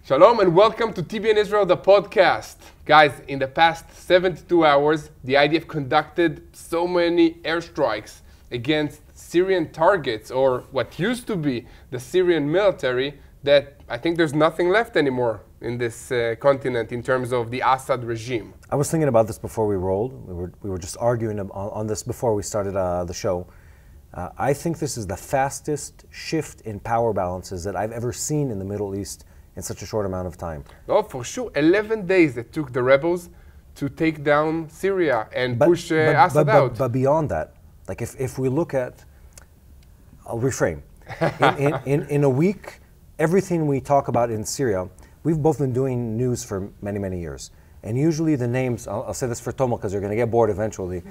Shalom and welcome to TBN Israel, the podcast. Guys, in the past 72 hours, the IDF conducted so many airstrikes against Syrian targets, or what used to be the Syrian military, that I think there's nothing left anymore in this continent in terms of the Assad regime. I was thinking about this before we rolled. We were just arguing on this before we started the show. I think this is the fastest shift in power balances that I've ever seen in the Middle East in such a short amount of time. No, for sure. 11 days it took the rebels to take down Syria and push Assad out. But beyond that, like if we look at, I'll reframe. In a week, everything we talk about in Syria, we've both been doing news for many, many years. And usually the names, I'll say this for Tomo because you're going to get bored eventually.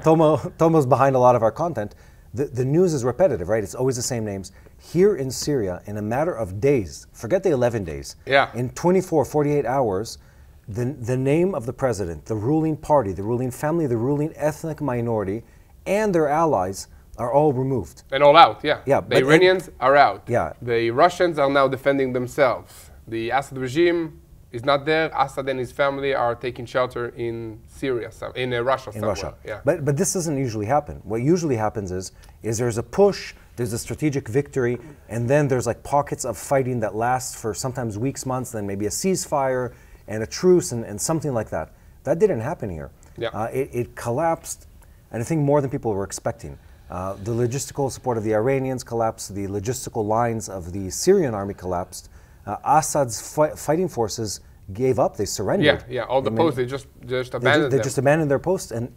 Tomo's behind a lot of our content. The news is repetitive, right? It's always the same names. Here in Syria, in a matter of days, forget the 11 days, in 24, 48 hours, the name of the president, the ruling party, the ruling family, the ruling ethnic minority, and their allies are all removed. And all out, yeah. The Iranians are out. Yeah. The Russians are now defending themselves. The Assad regime is not there. Assad and his family are taking shelter in Syria, in Russia somewhere. Russia. Yeah. But this doesn't usually happen. What usually happens is there's a push, there's a strategic victory, and then there's like pockets of fighting that last for sometimes weeks, months, then maybe a ceasefire and a truce and something like that. That didn't happen here. Yeah. It collapsed, and I think more than people were expecting. The logistical support of the Iranians collapsed, the logistical lines of the Syrian army collapsed. Assad's fighting forces gave up, they surrendered. Yeah, all the posts, they just abandoned them. They just abandoned their posts, and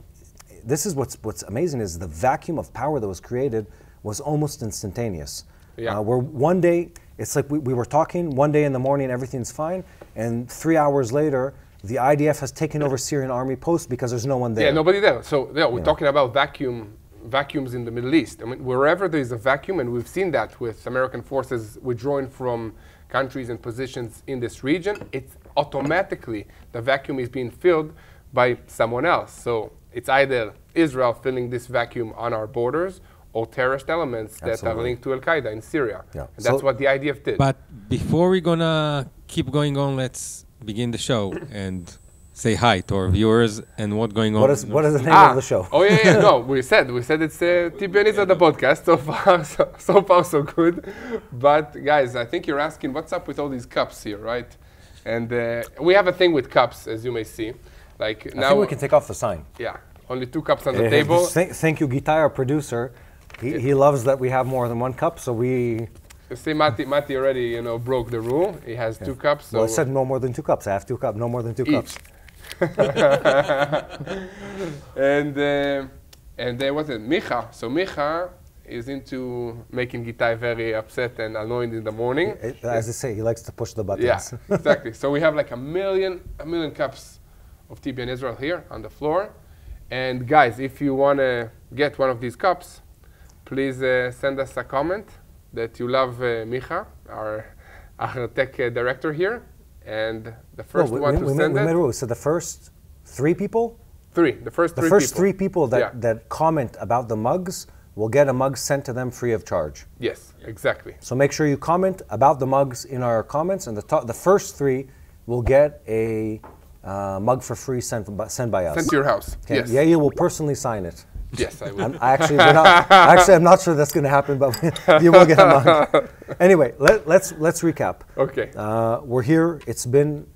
this is what's amazing is the vacuum of power that was created was almost instantaneous. Yeah. Where one day, it's like we were talking, one day in the morning everything's fine, and 3 hours later, the IDF has taken over Syrian army posts because there's no one there. Yeah, nobody there. So yeah, we're talking about vacuums in the Middle East. I mean, wherever there is a vacuum, and we've seen that with American forces withdrawing from countries and positions in this region, it's automatically, the vacuum is being filled by someone else. So it's either Israel filling this vacuum on our borders or terrorist elements that are linked to Al-Qaeda in Syria. Yeah. And that's what the IDF did. But before we're gonna keep going on, let's begin the show and say hi to our viewers and what's going on. What is the name of the show? Oh yeah, no, we said it's TBN Israel, the podcast. So far so good. But guys, I think you're asking what's up with all these cups here, right? And we have a thing with cups, as you may see. Like now, I think we can take off the sign. Yeah, only 2 cups on the table. Thank you, Gitai, our producer. He loves that we have more than 1 cup, so we... You see, Mati already, broke the rule. He has 2 cups. So well, I said no more than 2 cups. I have 2 cups, no more than 2 cups. And then what's it? Micha. So Micha is into making Gitai very upset and annoyed in the morning. As I say, he likes to push the buttons. Yeah, exactly. So we have like a million cups of TBN Israel here on the floor. And guys, if you want to get one of these cups, please send us a comment that you love Micha, our tech director here. And the first one to send it. So the first 3 people? The first 3 people that comment about the mugs will get a mug sent to them free of charge. Yes, exactly. So make sure you comment about the mugs in our comments, and the first 3 will get a mug for free sent by us. Sent to your house. Okay. Yes. Yair will personally sign it. Yes, I will. I'm not sure that's going to happen, but you will get a mug. Anyway, let's recap. Okay. We're here. It's been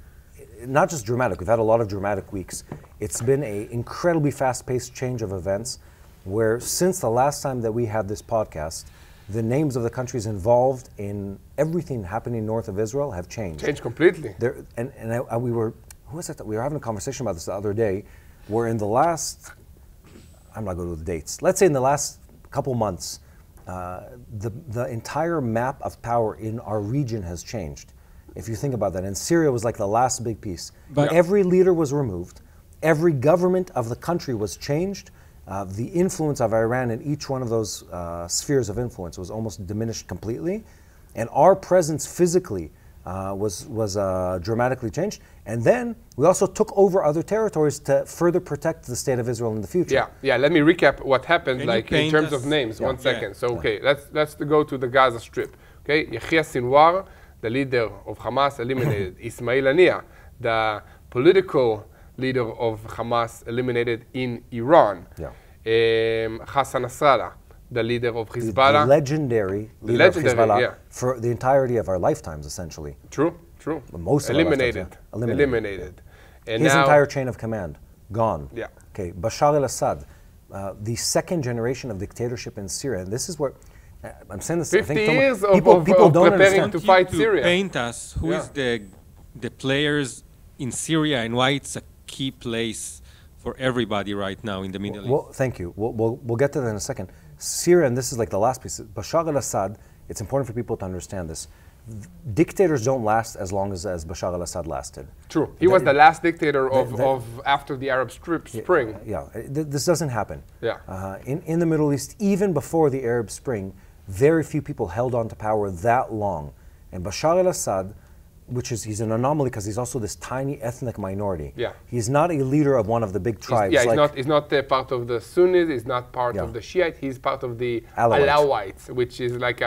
not just dramatic. We've had a lot of dramatic weeks. It's been an incredibly fast-paced change of events where since the last time that we had this podcast, the names of the countries involved in everything happening north of Israel have changed. Changed completely. We were having a conversation about this the other day, where in the last, I'm not going to do the dates, let's say in the last couple months, the entire map of power in our region has changed. If you think about that, and Syria was like the last big piece. But every leader was removed. Every government of the country was changed. The influence of Iran in each one of those spheres of influence was almost diminished completely. And our presence physically was dramatically changed. And then we also took over other territories to further protect the state of Israel in the future. Yeah. Let me recap what happened, like in terms of names. 1 second. So let's go to the Gaza Strip. Okay, Yahya Sinwar, the leader of Hamas, eliminated. Ismail Haniyeh, the political leader of Hamas, eliminated in Iran. Hassan Nasrallah, the leader of Hezbollah. The legendary leader of Hezbollah for the entirety of our lifetimes, essentially. True. Most of eliminated. Our lifetimes, Eliminated. And his now, entire chain of command, gone. Yeah. Okay, Bashar al-Assad, the second generation of dictatorship in Syria. And this is where, I'm saying this, 50 I think years people of don't preparing understand. to fight Syria. Paint us who is the players in Syria and why it's a key place for everybody right now in the Middle East. Well, thank you. We'll get to that in a second. Syria, and this is like the last piece, Bashar al-Assad, it's important for people to understand this. Dictators don't last as long as Bashar al-Assad lasted. True. He was the last dictator of after the Arab Spring. This doesn't happen. Yeah. In the Middle East, even before the Arab Spring, very few people held on to power that long. And Bashar al-Assad, he's an anomaly because he's also this tiny ethnic minority. Yeah. He's not a leader of one of the big tribes. He's not part of the Sunnis, he's not part of the Shiite, he's part of the Alawites, which is like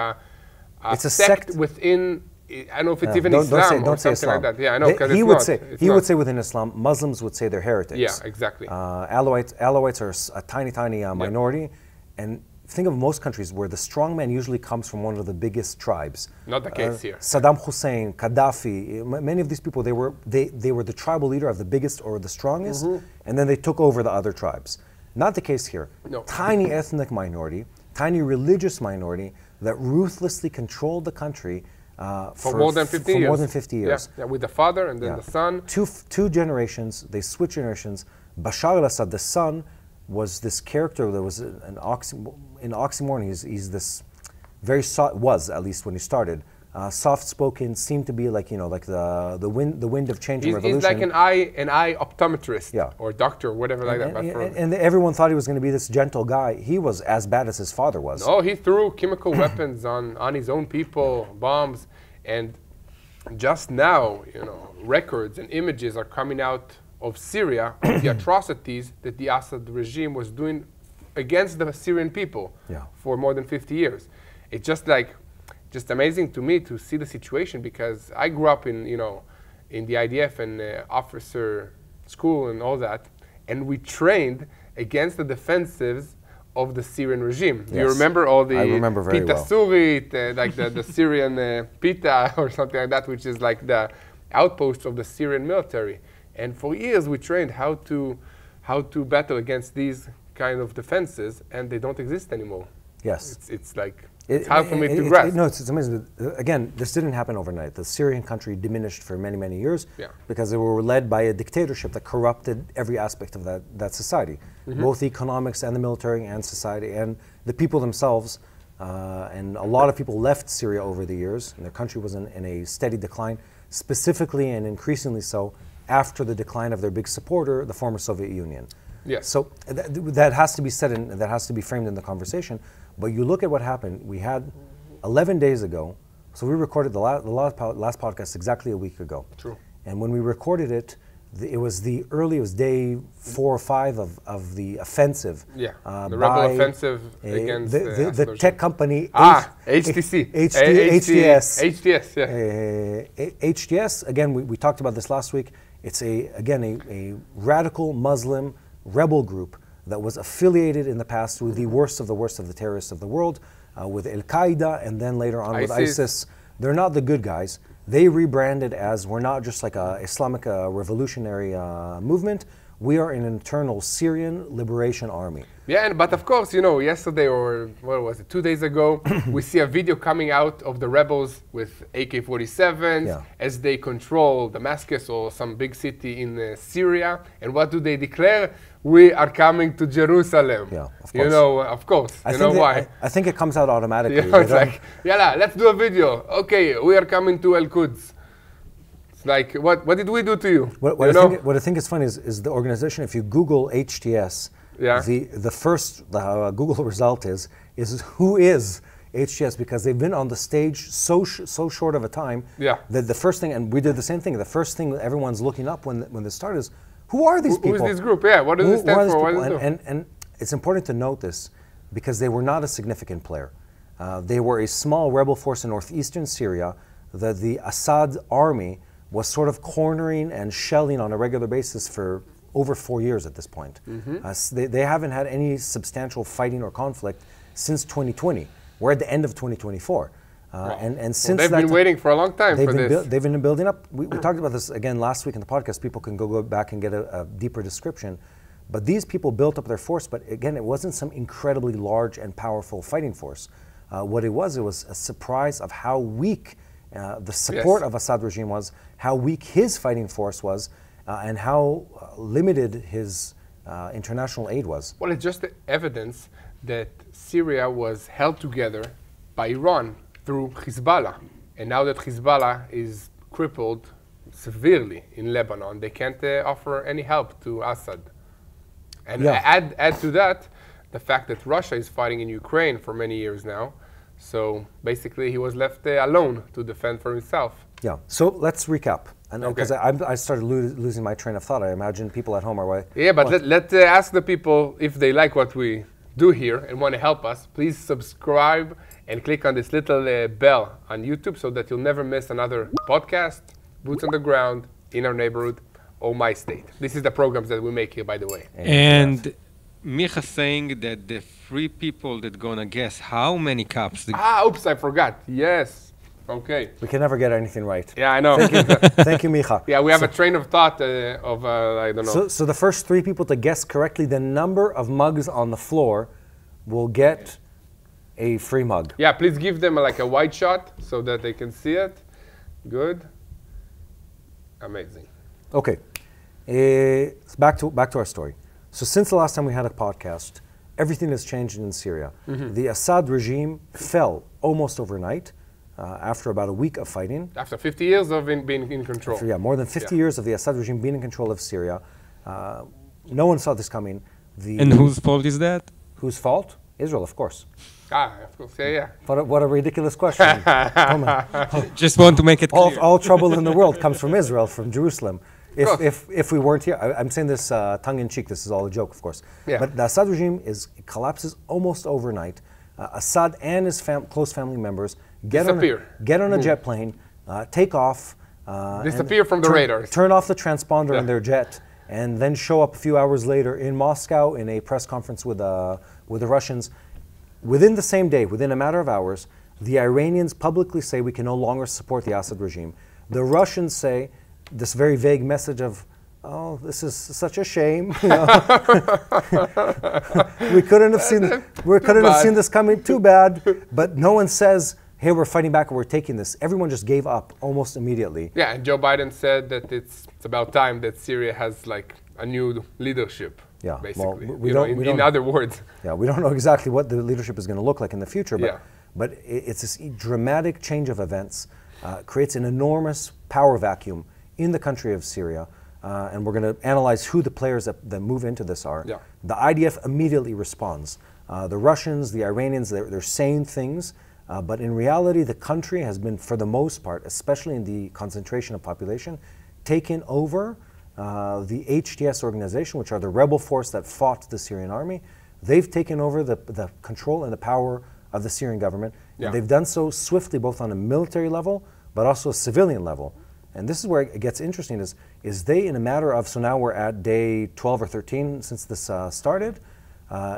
it's a sect within, I don't know if it's even Islam or something like that. Yeah, I know, because he would say within Islam, Muslims would say they're heretics. Yeah, exactly. Alawites are a tiny minority, and think of most countries where the strongman usually comes from one of the biggest tribes. Not the case here. Saddam Hussein, Gaddafi, many of these people, they were the tribal leader of the biggest or the strongest, and then they took over the other tribes. Not the case here. No. Tiny ethnic minority, tiny religious minority that ruthlessly controlled the country for more than 50 years. More than 50 years. Yeah, with the father and then the son. Two generations, they switched generations. Bashar al-Assad, the son, was this character that was an oxymoron. He's this very was, at least when he started, soft-spoken, seemed to be like the wind of change and revolution. He's like an eye optometrist or doctor, whatever like that. And everyone thought he was going to be this gentle guy. He was as bad as his father was. No, he threw chemical weapons on his own people, bombs, and just now, records and images are coming out of Syria, of the atrocities that the Assad regime was doing against the Syrian people for more than 50 years. It's just amazing to me to see the situation, because I grew up in the IDF and officer school and all that, and we trained against the defensives of the Syrian regime. Do you remember all the Pita Surit, like the Syrian Pita or something like that, which is like the outpost of the Syrian military. And for years we trained how to battle against these kind of defenses, and they don't exist anymore. Yes. It's hard for me to grasp. It's amazing. Again, this didn't happen overnight. The Syrian country diminished for many, many years because they were led by a dictatorship that corrupted every aspect of that society, both economics and the military and society and the people themselves. And a lot of people left Syria over the years, and their country was in a steady decline, specifically and increasingly so after the decline of their big supporter, the former Soviet Union. Yes. So that has to be said and that has to be framed in the conversation. But you look at what happened. We had 11 days ago, so we recorded the last podcast exactly a week ago. True. And when we recorded it, it was day 4 or 5 of the offensive. Yeah, the rebel offensive against the tech company HTC. HTS. HTS, yeah. HTS, again, we talked about this last week. It's a radical Muslim rebel group that was affiliated in the past with the worst of the terrorists of the world, with Al-Qaeda, and then later on with ISIS. They're not the good guys. They rebranded as, we're not just like a Islamic revolutionary movement. We are an internal Syrian liberation army. Yeah, but of course, yesterday or what was it, 2 days ago, we see a video coming out of the rebels with AK-47s as they control Damascus or some big city in Syria. And what do they declare? We are coming to Jerusalem. Yeah, of course. Of course. Why? I think it comes out automatically. It's like, let's do a video. Okay, we are coming to Al-Quds. Like, what did we do to you? What I think is funny is the organization, if you Google HTS, the first Google result is who is HTS, because they've been on the stage so short of a time that the first thing, and we did the same thing, the first thing that everyone's looking up when this started is, who are these people? Who is this group? Yeah, what does it stand for? What does it do? And it's important to note this because they were not a significant player. They were a small rebel force in northeastern Syria that the Assad army was sort of cornering and shelling on a regular basis for over 4 years at this point. They haven't had any substantial fighting or conflict since 2020. We're at the end of 2024. And since they've been waiting for a long time for this. They've been building up. We talked about this again last week in the podcast. People can go back and get a deeper description. But these people built up their force, but again, it wasn't some incredibly large and powerful fighting force. What it was a surprise of how weak the support of Assad regime was, how weak his fighting force was, and how limited his international aid was. Well, it's just the evidence that Syria was held together by Iran through Hezbollah. And now that Hezbollah is crippled severely in Lebanon, they can't offer any help to Assad. And add to that the fact that Russia is fighting in Ukraine for many years now. So basically he was left alone to defend for himself. Yeah, so let's recap. And because I started losing my train of thought, I imagine people at home are like, yeah, but let's ask the people if they like what we do here and want to help us. Please subscribe and click on this little bell on YouTube so that you'll never miss another podcast, Boots on the Ground, in our neighborhood, or my state. This is the programs that we make here, by the way. And Micha saying that the 3 people that gonna guess how many cups. Oops, I forgot. Yes. Okay. We can never get anything right. Yeah, I know. Thank you, Micha. Yeah, we have a train of thought of, I don't know. So the first 3 people to guess correctly the number of mugs on the floor will get a free mug. Yeah, please give them like a wide shot so that they can see it. Good. Amazing. Okay. Back to our story. So since the last time we had a podcast, everything has changed in Syria. The Assad regime fell almost overnight after about a week of fighting. After 50 years of being in control. More than 50 years of the Assad regime being in control of Syria. No one saw this coming. And whose fault is that? Whose fault? Israel, of course. Of course, yeah. What a ridiculous question. Just want to make it clear. All trouble in the world comes from Israel, from Jerusalem. If we weren't here, I'm saying this tongue-in-cheek, this is all a joke, of course. Yeah. But the Assad regime collapses almost overnight. Assad and his close family members get on a jet plane, take off. Disappear from the radars. Turn off the transponder in their jet, and then show up a few hours later in Moscow in a press conference with the Russians. Within the same day, within a matter of hours, the Iranians publicly say we can no longer support the Assad regime. The Russians say this very vague message of, oh, this is such a shame. You know? we couldn't have seen this coming. Too bad. But no one says, hey, we're fighting back and we're taking this. Everyone just gave up almost immediately. Yeah, and Joe Biden said that it's about time that Syria has like a new leadership. Yeah, basically. Well, in other words. Yeah, we don't know exactly what the leadership is going to look like in the future, but it's this dramatic change of events, creates an enormous power vacuum in the country of Syria, and we're going to analyze who the players that move into this are. Yeah. The IDF immediately responds. The Russians, the Iranians, they're saying things, but in reality, the country has been, for the most part, especially in the concentration of population, taken over. The HTS organization, which are the rebel force that fought the Syrian army, they've taken over the control and the power of the Syrian government. Yeah. And they've done so swiftly, both on a military level, but also a civilian level. And this is where it gets interesting, is they, in a matter of, so now we're at day 12 or 13 since this started,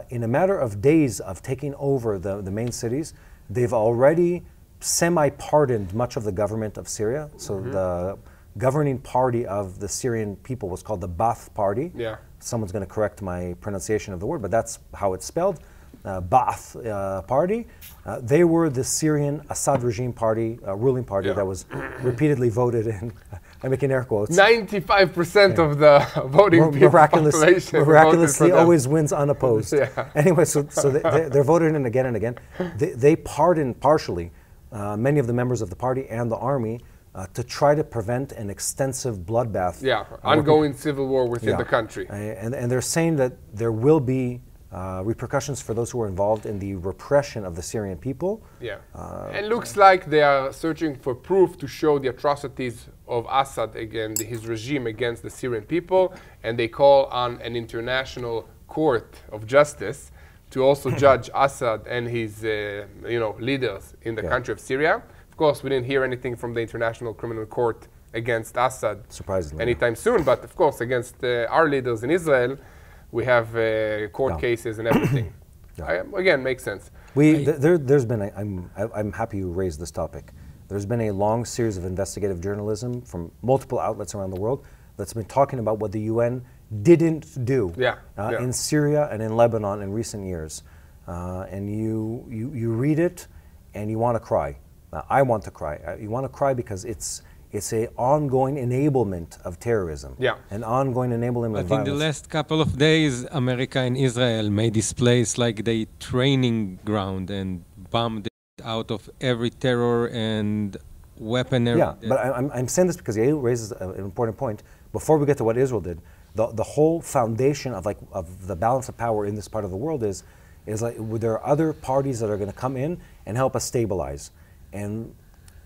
in a matter of days of taking over the main cities, they've already semi-pardoned much of the government of Syria. So the governing party of the Syrian people was called the Ba'ath Party. Yeah. Someone's going to correct my pronunciation of the word, but that's how it's spelled. Ba'ath Party. They were the Syrian Assad regime party, ruling party that was repeatedly voted in. I'm making air quotes. 95% of the voting population miraculously always wins unopposed. Anyway, so they're voted in again and again. They pardoned partially many of the members of the party and the army to try to prevent an extensive bloodbath. Yeah, ongoing civil war within the country. And they're saying that there will be repercussions for those who are involved in the repression of the Syrian people. Yeah, it looks like they are searching for proof to show the atrocities of Assad against his regime against the Syrian people, and they call on an international court of justice to also judge Assad and his leaders in the country of Syria. Of Of course, we didn't hear anything from the International Criminal Court against Assad Surprisingly. anytime soon, but of course, against our leaders in Israel, we have court cases and everything. Again, makes sense. There's been, I'm happy you raised this topic. There's been a long series of investigative journalism from multiple outlets around the world that's been talking about what the UN didn't do in Syria and in Lebanon in recent years. And you read it and you want to cry. I want to cry. You want to cry because it's an ongoing enablement of terrorism. An ongoing enablement of violence. But in the last couple of days, America and Israel made this place like the training ground and bombed it out of every terror and weaponry. Yeah, but I'm saying this because Yair raises an important point. Before we get to what Israel did, the whole foundation of the balance of power in this part of the world is like there are other parties that are going to come in and help us stabilize, and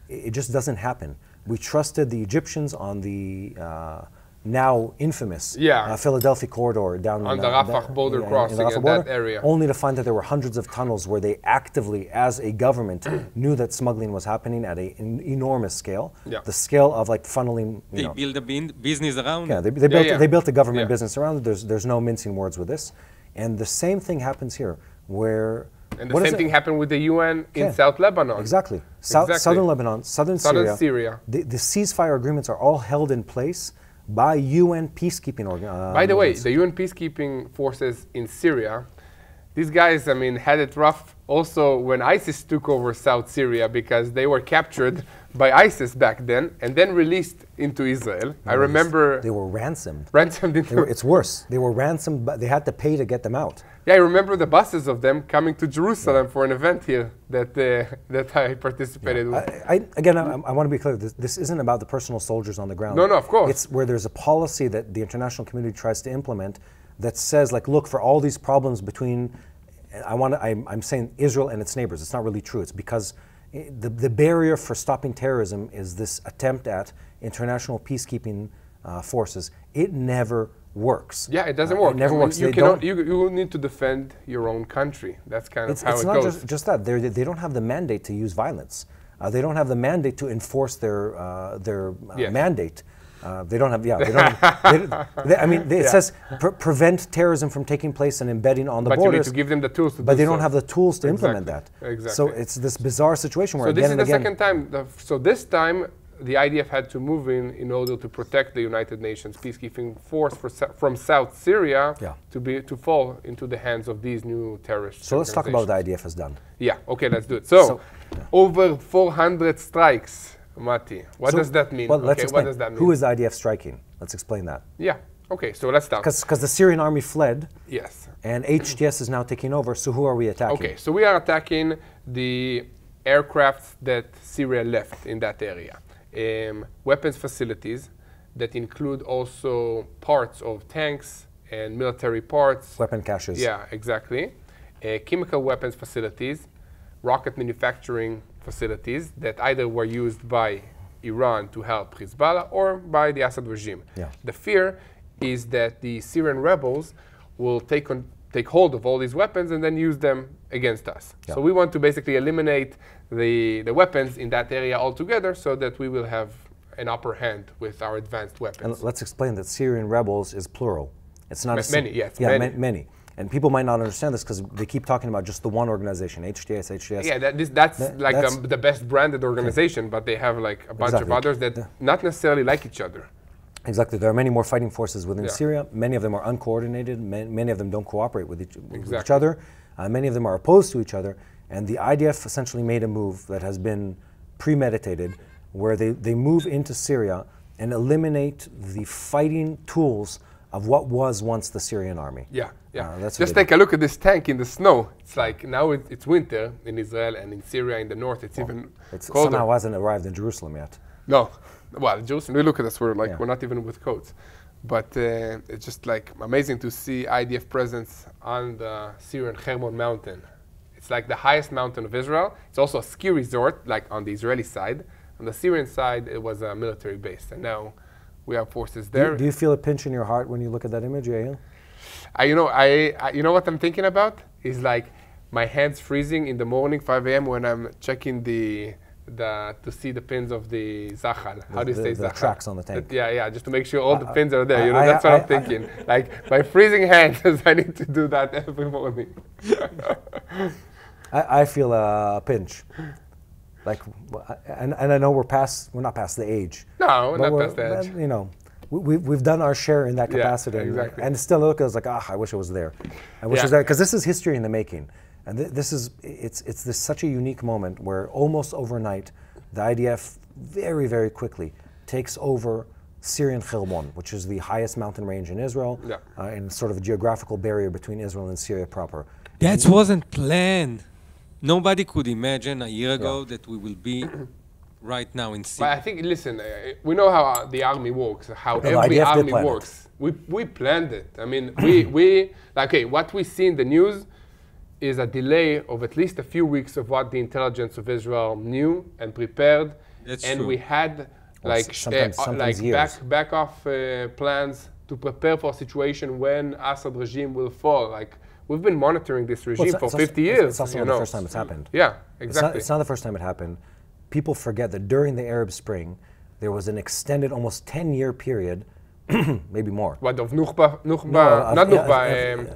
it just doesn't happen. We trusted the Egyptians on the now infamous Philadelphia corridor down on the Rafah border crossing in that area, only to find that there were hundreds of tunnels where they actively, as a government, knew that smuggling was happening at an enormous scale. The scale of like funneling. They built a business around. Yeah, they built a government business around it. There's no mincing words with this, and the same thing happens here, where. And the same thing happened with the UN in South Lebanon. Exactly. Southern Lebanon, Southern Syria. The ceasefire agreements are all held in place by UN peacekeeping organizations. By the way, the UN peacekeeping forces in Syria, these guys, I mean, had it rough also when ISIS took over South Syria because they were captured by ISIS back then and then released into Israel. I remember... They were ransomed. It's worse. They were ransomed, but they had to pay to get them out. Yeah, I remember the buses of them coming to Jerusalem for an event here that I participated with. I want to be clear. This isn't about the personal soldiers on the ground. No, of course. It's where there's a policy that the international community tries to implement that says, like, look, for all these problems between, I'm saying Israel and its neighbors. It's not really true. It's because the barrier for stopping terrorism is this attempt at international peacekeeping forces. It never works. Yeah, it doesn't work. It never works. You need to defend your own country. That's kind of how it goes. It's not just that. They don't have the mandate to use violence. They don't have the mandate to enforce their mandate. They don't have. It says prevent terrorism from taking place and embedding on the borders. But you need to give them the tools to But they don't have the tools to implement that. Exactly. So it's this bizarre situation where this is the second time. So this time, the IDF had to move in order to protect the United Nations peacekeeping force from South Syria to fall into the hands of these new terrorists. So let's talk about what the IDF has done. Yeah, okay, let's do it. So over 400 strikes, Mati. What does that mean? Well, let's explain. What does that mean? Who is the IDF striking? Let's explain that. Yeah, okay, so let's start. Because the Syrian army fled. Yes. And HTS is now taking over, so who are we attacking? Okay, so we are attacking the aircraft that Syria left in that area. Weapons facilities that include also parts of tanks and military parts. Weapon caches. Yeah, exactly. Chemical weapons facilities, rocket manufacturing facilities that either were used by Iran to help Hezbollah or by the Assad regime. Yeah. The fear is that the Syrian rebels will take hold of all these weapons and then use them against us. Yeah. So we want to basically eliminate the weapons in that area altogether so that we will have an upper hand with our advanced weapons. And let's explain that Syrian rebels is plural. It's not many. Many. And people might not understand this because they keep talking about just the one organization, HTS. Yeah, that's the best branded organization, but they have like a bunch of others that not necessarily like each other. Exactly. There are many more fighting forces within Syria. Many of them are uncoordinated. Many of them don't cooperate with each other. Many of them are opposed to each other. And the IDF essentially made a move that has been premeditated, where they move into Syria and eliminate the fighting tools of what was once the Syrian army. Yeah. Just take a look at this tank in the snow. It's like now it's winter in Israel, and in Syria in the north it's even colder. Somehow hasn't arrived in Jerusalem yet. No. Well, Jerusalem, we look at us, we're not even with coats. But it's just like amazing to see IDF presence on the Syrian Hermon mountain. It's like the highest mountain of Israel. It's also a ski resort, like on the Israeli side. On the Syrian side, it was a military base, and now we have forces there. Do you feel a pinch in your heart when you look at that image, Yair? You know what I'm thinking about? Is like my hands freezing in the morning, 5 a.m. when I'm checking the to see the pins of the Zachal. How do you say the Zachal? tracks on the tank. Yeah, just to make sure all the pins are there. That's what I'm thinking. Like my freezing hands, I need to do that every morning. I feel a pinch. Like, and I know we're not past the age. No, we're not past the age. You know, we've done our share in that capacity. Yeah, exactly. And still look, I was like, I wish I was there. I wish I was there, because this is history in the making. And it's this such a unique moment where almost overnight, the IDF very, very quickly takes over Syrian Helmon, which is the highest mountain range in Israel, and sort of a geographical barrier between Israel and Syria proper. That wasn't planned. Nobody could imagine a year ago that we will be right now in Syria. But I think, listen, we know how the army works, how every IDF army works. We planned it. I mean, what we see in the news is a delay of at least a few weeks of what the intelligence of Israel knew and prepared. That's and true. we had sometimes years. back off plans to prepare for a situation when Assad regime will fall. Like, we've been monitoring this regime for 50 years. It's also not the first time it's happened. Yeah, exactly. It's not the first time it happened. People forget that during the Arab Spring, there was an extended, almost 10-year period, maybe more. What, of Nukhba,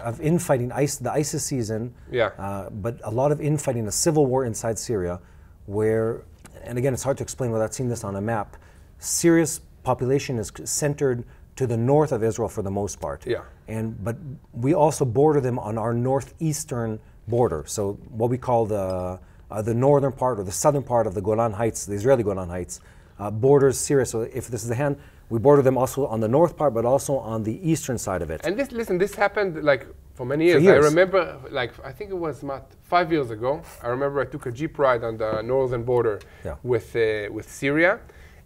of infighting, the ISIS season, but a lot of infighting, a civil war inside Syria, where, and again, it's hard to explain without seeing this on a map, Syria's population is centered to the north of Israel for the most part. But we also border them on our northeastern border. So what we call the northern part or the southern part of the Golan Heights, the Israeli Golan Heights, borders Syria. So if this is the hand, we border them also on the north part, but also on the eastern side of it. And this happened like for many years. I remember, I think it was 5 years ago. I remember I took a jeep ride on the northern border with Syria,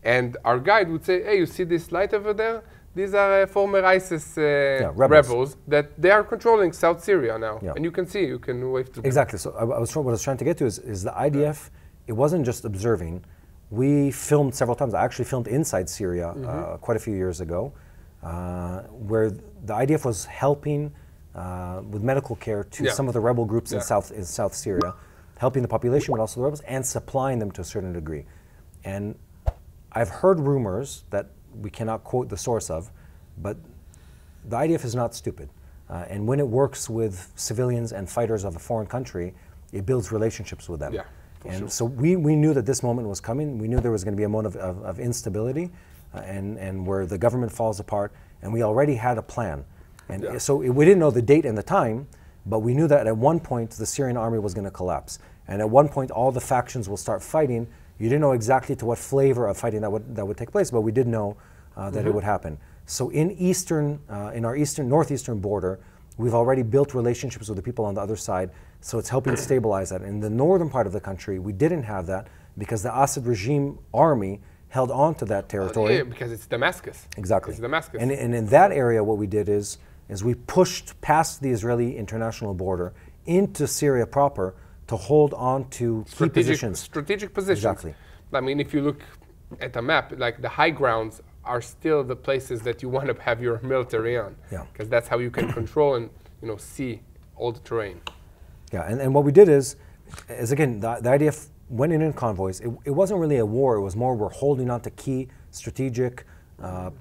and our guide would say, "Hey, you see this light over there? These are former ISIS rebels that they are controlling South Syria now, and you can wave to them." Exactly. So what I was trying to get to is the IDF. It wasn't just observing. We filmed several times. I actually filmed inside Syria quite a few years ago, where the IDF was helping with medical care to some of the rebel groups in South Syria, helping the population, but also the rebels, and supplying them to a certain degree. And I've heard rumors that we cannot quote the source of, but the IDF is not stupid. And when it works with civilians and fighters of a foreign country, it builds relationships with them. So we knew that this moment was coming. We knew there was going to be a moment of instability and where the government falls apart, and we already had a plan. And so we didn't know the date and the time, but we knew that at one point the Syrian army was going to collapse. And at one point all the factions will start fighting. You didn't know exactly to what flavor of fighting that would take place, but we did know that it would happen. So in our northeastern border, we've already built relationships with the people on the other side, so it's helping stabilize that. In the northern part of the country, we didn't have that because the Assad regime army held on to that territory. Because it's Damascus. Exactly. It's Damascus. And in that area, what we did is we pushed past the Israeli international border into Syria proper to hold on to key positions. Strategic positions. Exactly. I mean, if you look at a map, like the high grounds are still the places that you want to have your military on. Because that's how you can control and see all the terrain. And what we did is again, the IDF went in convoys. It wasn't really a war. It was more we're holding on to key strategic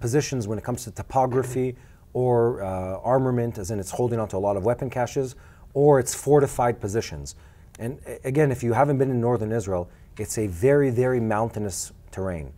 positions when it comes to topography or armament, as in it's holding on to a lot of weapon caches, or it's fortified positions. And again, if you haven't been in northern Israel, it's a very, very mountainous terrain.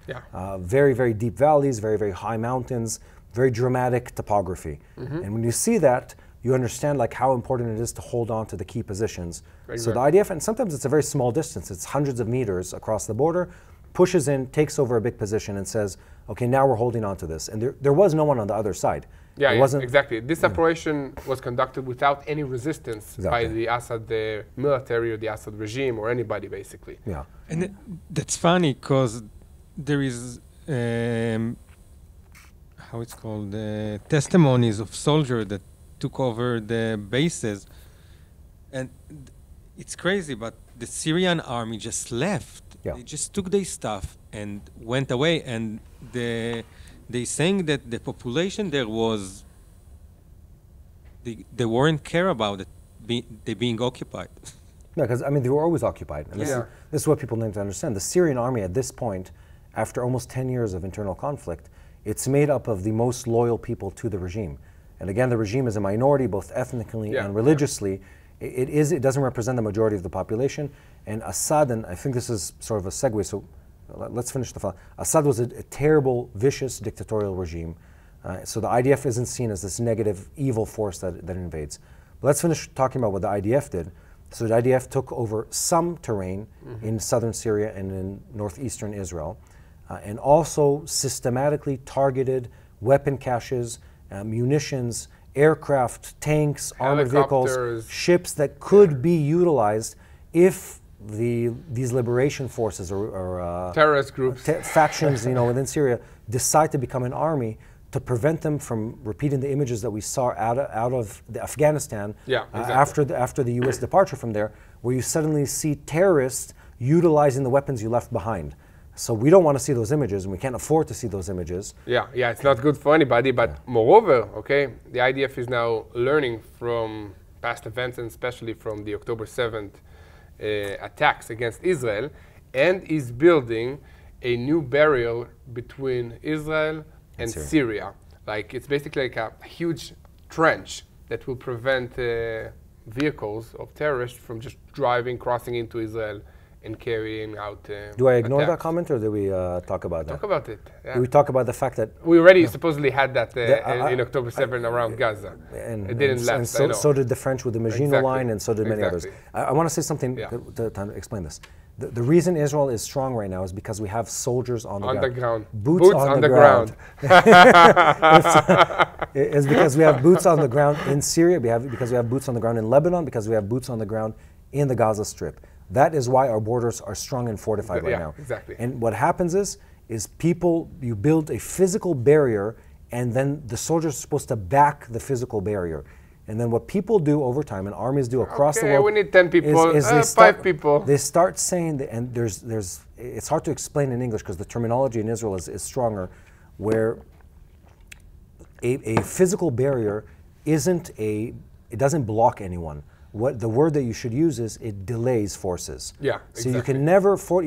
Very, very deep valleys, very, very high mountains, very dramatic topography. And when you see that, you understand how important it is to hold on to the key positions. So the IDF, and sometimes it's a very small distance, it's hundreds of meters across the border, pushes in, takes over a big position and says, okay, now we're holding on to this. And there was no one on the other side. Exactly. This operation was conducted without any resistance by the Assad military or the Assad regime or anybody, basically. And that's funny because there is, how it's called, testimonies of soldiers that took over the bases. And it's crazy, but the Syrian army just left. They just took their stuff and went away. And they saying that the population there was, they weren't care about it, they being occupied. No, because I mean they were always occupied. And this is what people need to understand. The Syrian army at this point, after almost 10 years of internal conflict, it's made up of the most loyal people to the regime. And again, the regime is a minority, both ethnically and religiously. It doesn't represent the majority of the population. And Assad, and I think this is sort of a segue, so let's finish the thought. Assad was a terrible, vicious dictatorial regime. So the IDF isn't seen as this negative, evil force that invades. But let's finish talking about what the IDF did. So the IDF took over some terrain in southern Syria and in northeastern Israel, and also systematically targeted weapon caches, munitions, aircraft, tanks, armored vehicles, ships that could be utilized if these liberation forces or terrorist groups, factions, within Syria decide to become an army, to prevent them from repeating the images that we saw out of Afghanistan after the U.S. departure from there, where you suddenly see terrorists utilizing the weapons you left behind. So we don't want to see those images, and we can't afford to see those images. Yeah, it's not good for anybody. But moreover, the IDF is now learning from past events, and especially from the October 7th attacks against Israel, and is building a new barrier between Israel and Syria. Like, it's basically like a huge trench that will prevent vehicles of terrorists from just crossing into Israel and carrying out Do I ignore that comment, or do we talk about that? Talk about it, Do we talk about the fact that... We already supposedly had that in October 7 around Gaza. And it didn't last, and so did the French with the Maginot Line, and so did many others. I want to say something to explain this. The reason Israel is strong right now is because we have soldiers on the ground. Boots on the ground. It's because we have boots on the ground in Syria, because we have boots on the ground in Lebanon, because we have boots on the ground in the Gaza Strip. That is why our borders are strong and fortified right now. Exactly. And what happens is you build a physical barrier, and then the soldiers are supposed to back the physical barrier. And then what people do over time, and armies do across the world, we need 10 people, is 5 people. They start saying that, and it's hard to explain in English because the terminology in Israel is stronger, where a physical barrier it doesn't block anyone. What the word that you should use is it delays forces. Yeah, so exactly. you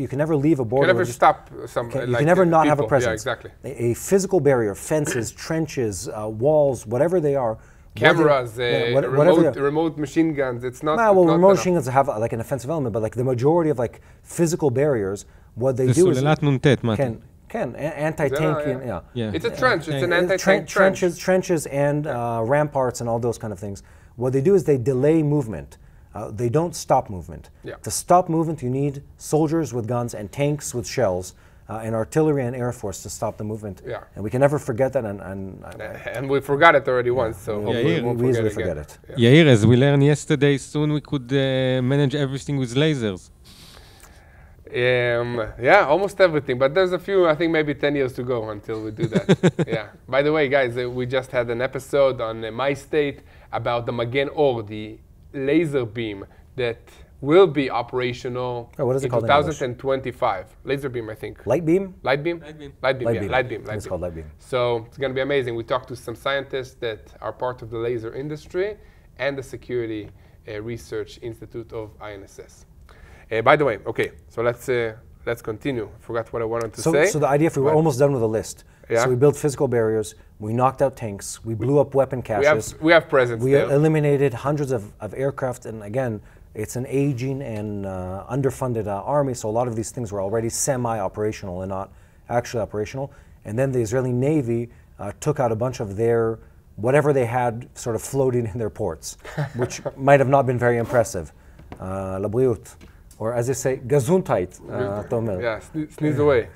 can never leave a border. You can never stop somebody. You can never not have a presence. Yeah, exactly. A physical barrier, fences, trenches, walls, whatever they are. Cameras, remote machine guns. It's not. Remote machine guns have like an offensive element, but like the majority of like physical barriers, what they do is anti-tank. It's a trench. It's an anti-tank trench. Trenches and ramparts and all those kind of things. What they do is they delay movement. They don't stop movement. To stop movement, you need soldiers with guns and tanks with shells and artillery and air force to stop the movement. And we can never forget that. And we forgot it already once, so hopefully we won't easily forget it. Yair, as we learned yesterday, soon we could manage everything with lasers. Almost everything. But there's a few, I think maybe 10 years to go until we do that. By the way, guys, we just had an episode on My State about the Magen Or, the laser beam that will be operational in 2025. Laser beam, I think. Light beam? Light beam? Light beam. It's called light beam. So it's going to be amazing. We talked to some scientists that are part of the laser industry and the Security Research Institute of INSS. By the way, so let's continue. I forgot what I wanted to say. So the IDF, we were almost done with the list. So we built physical barriers, we knocked out tanks, we blew up weapon caches. We have presence. We eliminated hundreds of aircraft, and again, it's an aging and underfunded army, so a lot of these things were already semi-operational and not actually operational. And then the Israeli Navy took out a bunch of their, whatever they had sort of floating in their ports, which might have not been very impressive. Labriut. Or as they say, Gesundheit. Sneeze away.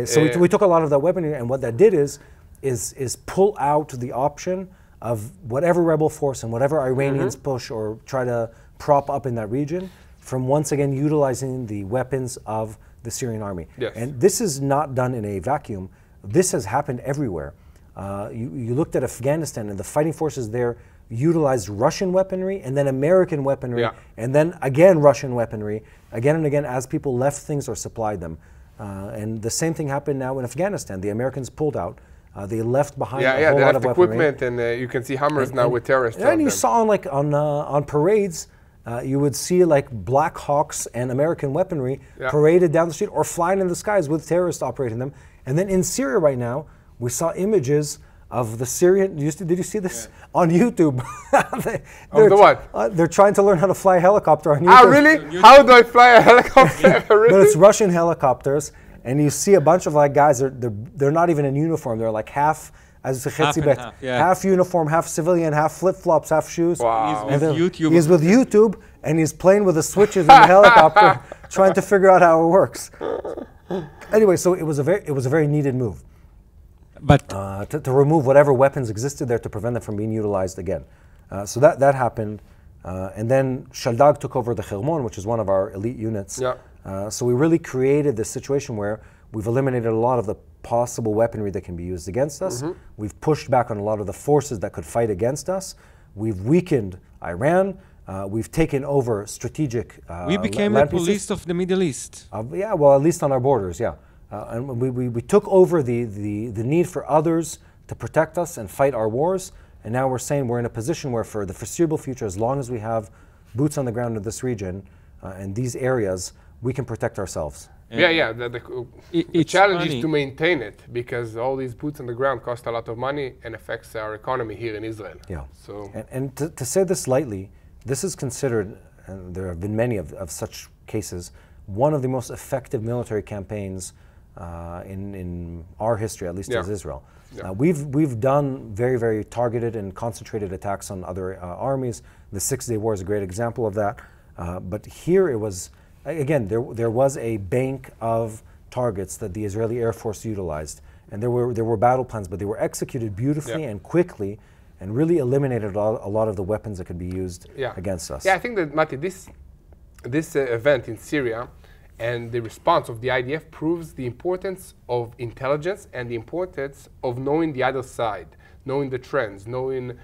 So we took a lot of that weaponry, and what that did is pull out the option of whatever rebel force and whatever Iranians push or try to prop up in that region from once again utilizing the weapons of the Syrian army. And this is not done in a vacuum. This has happened everywhere. You looked at Afghanistan, and the fighting forces there utilized Russian weaponry and then American weaponry and then again Russian weaponry again and again as people left things or supplied them. And the same thing happened now in Afghanistan. The Americans pulled out. They left behind a whole lot of weaponry. Equipment, and you can see Hummers now with terrorists. And you saw on parades you would see like Black Hawks and American weaponry paraded down the street or flying in the skies with terrorists operating them. And then in Syria right now, we saw images of the Syrian, did you see this? On YouTube. Of the what? They're trying to learn how to fly a helicopter on YouTube. Ah, really? How do I fly a helicopter? Really? But it's Russian helicopters, and you see a bunch of like guys, they're not even in uniform, they're like half uniform, half civilian, half flip-flops, half shoes. Wow. He's with YouTube, and he's playing with the switches in the helicopter, trying to figure out how it works. Anyway, so it was a very needed move. But to remove whatever weapons existed there to prevent them from being utilized again. So that happened. And then Shaldag took over the Hermon, which is one of our elite units. Yeah. So we really created this situation where we've eliminated a lot of the possible weaponry that can be used against us. We've pushed back on a lot of the forces that could fight against us. We've weakened Iran. We've taken over strategic we became the police of the Middle East. Yeah, well, at least on our borders, yeah. And we took over the need for others to protect us and fight our wars. And now we're saying we're in a position where for the foreseeable future, as long as we have boots on the ground in this region and these areas, we can protect ourselves. Yeah. The challenge is to maintain it, because all these boots on the ground cost a lot of money and affects our economy here in Israel. Yeah. So and to say this lightly, this is considered, and there have been many of such cases, one of the most effective military campaigns in our history, at least as Israel. Yeah. We've done very, very targeted and concentrated attacks on other armies. The 6-Day War is a great example of that. But here it was, again, there was a bank of targets that the Israeli Air Force utilized. And there were battle plans, but they were executed beautifully and quickly and really eliminated a lot of the weapons that could be used against us. Yeah, I think that, Mati, this event in Syria and the response of the IDF proves the importance of intelligence and the importance of knowing the other side, knowing the trends, knowing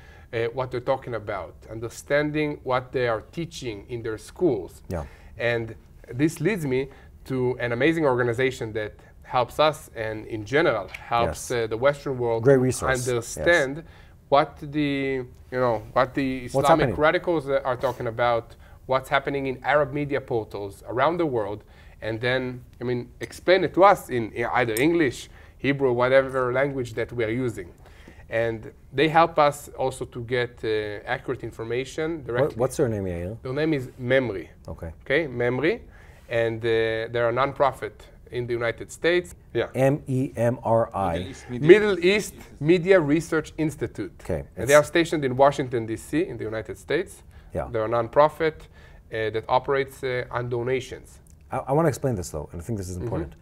what they're talking about, understanding what they are teaching in their schools. Yeah. And this leads me to an amazing organization that helps us and in general helps the Western world understand what the Islamic radicals are talking about, what's happening in Arab media portals around the world, and then, explain it to us in either English, Hebrew, whatever language that we are using. And they help us also to get accurate information directly. What's their name, Yair? Their name is Memri. Okay, Memri. And they're a non-profit in the United States. Yeah. MEMRI. Middle East Media Research Institute. Okay. And they are stationed in Washington, D.C. in the United States. Yeah. They're a non-profit that operates on donations. I want to explain this, though, and I think this is important.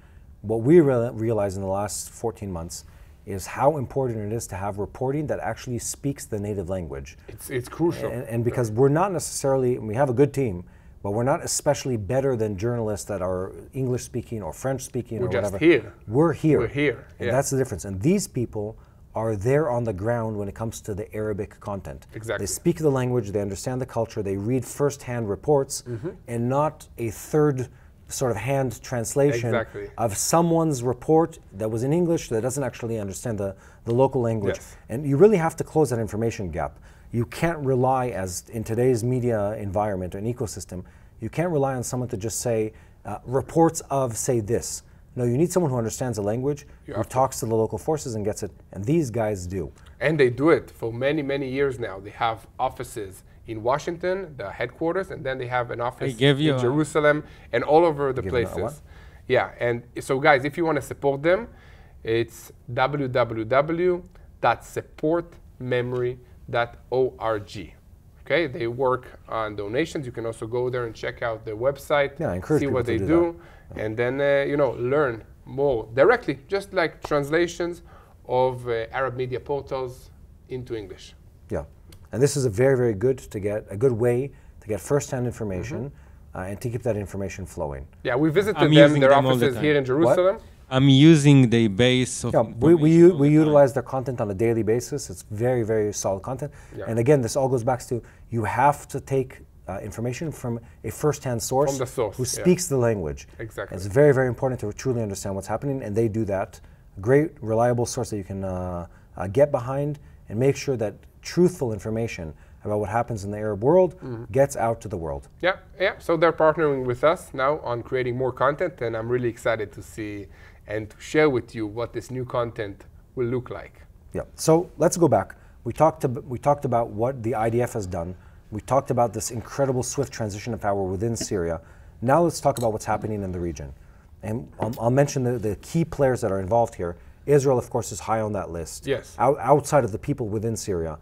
What we realized in the last 14 months is how important it is to have reporting that actually speaks the native language. It's crucial. And because we're not necessarily, we have a good team, but we're not especially better than journalists that are English-speaking or French-speaking or whatever. We're here. We're here. And that's the difference. And these people are there on the ground when it comes to the Arabic content. Exactly. They speak the language, they understand the culture, they read first-hand reports, and not a third sort of hand translation of someone's report that was in English that doesn't actually understand the local language. And you really have to close that information gap. You can't rely, as in today's media environment and ecosystem, you can't rely on someone to just say, reports of say this. No, you need someone who understands the language, who talks to the local forces and gets it, and these guys do. And they do it for many, many years now. They have offices in Washington, the headquarters, and then they have an office in Jerusalem and all over the places. Yeah, and so guys, if you want to support them, it's www.supportmemory.org. Okay, they work on donations. You can also go there and check out their website, see what they do, and then learn more directly, just like translations of Arab media portals into English. Yeah. And this is a very, very good way to get first-hand information and to keep that information flowing. Yeah, we visited their offices here in Jerusalem. I'm using the base of we utilize their content on a daily basis. It's very, very solid content. And again, this all goes back to you have to take information from a first-hand source, from the source who speaks the language. Exactly. It's very, very important to truly understand what's happening, and they do that. Great, reliable source that you can get behind and make sure that truthful information about what happens in the Arab world gets out to the world. Yeah, yeah. So they're partnering with us now on creating more content, and I'm really excited to see and to share with you what this new content will look like. Yeah. So let's go back. We talked about what the IDF has done. We talked about this incredible swift transition of power within Syria. Now let's talk about what's happening in the region. And I'll mention the key players that are involved here. Israel, of course, is high on that list. Yes. Outside of the people within Syria.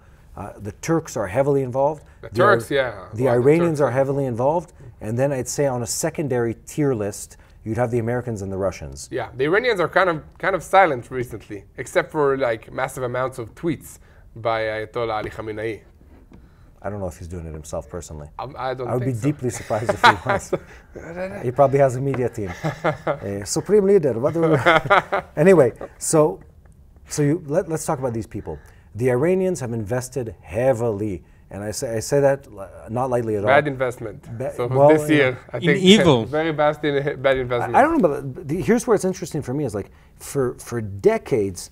The Turks are heavily involved. The Turks, yeah. The Iranians are heavily involved. And then I'd say on a secondary tier list, you'd have the Americans and the Russians. Yeah, the Iranians are kind of silent recently, except for like massive amounts of tweets by Ayatollah Ali Khamenei. I don't know if he's doing it himself personally. I would be deeply surprised if he was. He probably has a media team. Supreme leader. Anyway, so let's talk about these people. The Iranians have invested heavily, and I say that not lightly at all. Bad investment. This year, I think evil. Very bad investment. I don't know, but here's where it's interesting for me is like for decades.